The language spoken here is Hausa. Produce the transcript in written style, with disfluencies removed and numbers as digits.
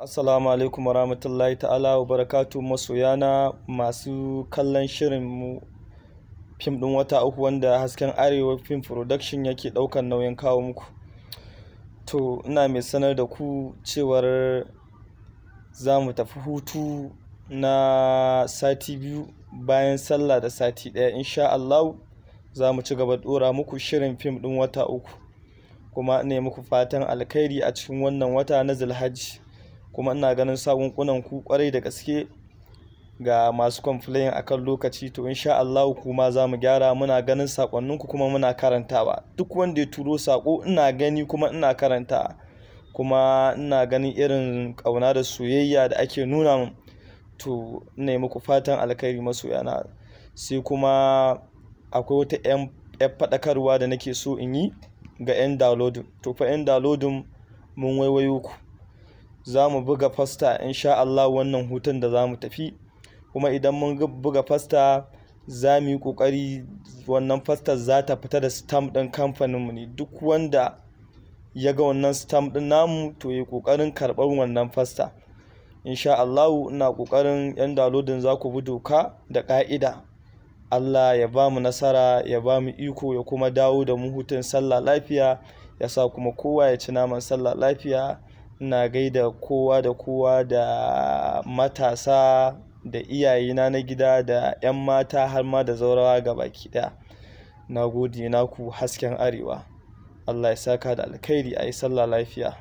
Assalamu alaikum warahmatullahi ta'ala wa barakatu masoyana masu kallon shirin mu fim ɗin wata uku wanda Hasken Arewa Film Production yake ɗaukan nauyin kawo muku. To ina mai sanar da ku cewar za mu tafi hutu na sati biyu bayan sallah da sati ɗaya. Insha Allah za mu ci gaba ɗora muku shirin fim ɗin wata uku, kuma ne muku fatan alkhairi a cikin wannan wata na Zulhajji. Kuma ina ganin sakunkunan ku kwarai da gaske ga masu complain akan lokaci, to insha Allah kuma za mu gyara. Muna ganin sakonninku kuma muna karantawa. Duk wanda ya turo sako ina gani kuma ina karanta, kuma ina ganin irin kauna da soyayya da ake nuna min. To ina muku fatan alkhairi masoyana. Sai kuma akwai wata yan fadakarwa da nake so in yi ga yan downloading. To fa yan downloading mun waiwayo ku, za mu buga fasta insha Allah wannan hutun da za mu tafi. Kuma idan mun buga fasta za mu yi kokari wannan fasta za ta fita da stamp ɗin kamfaninmu ne. Duk wanda ya ga wannan stamp ɗin namu to yi kokarin karɓar wannan fasta insha Allah. Ina kokarin yan downloading za ku bi doka da ƙa'ida. Allah ya ba mu nasara, ya ba mu iko, ya kuma dawo da mu hutun sallah lafiya, ya sa kuma kowa ya ci naman sallah lafiya. Ina gaida kowa da kowa, da matasa da iyayena na gida da 'yan mata har ma da zaurawa gabaki ɗaya. Na gode naku Hasken Arewa. Allah ya saka da alkhairi, a yi sallah lafiya.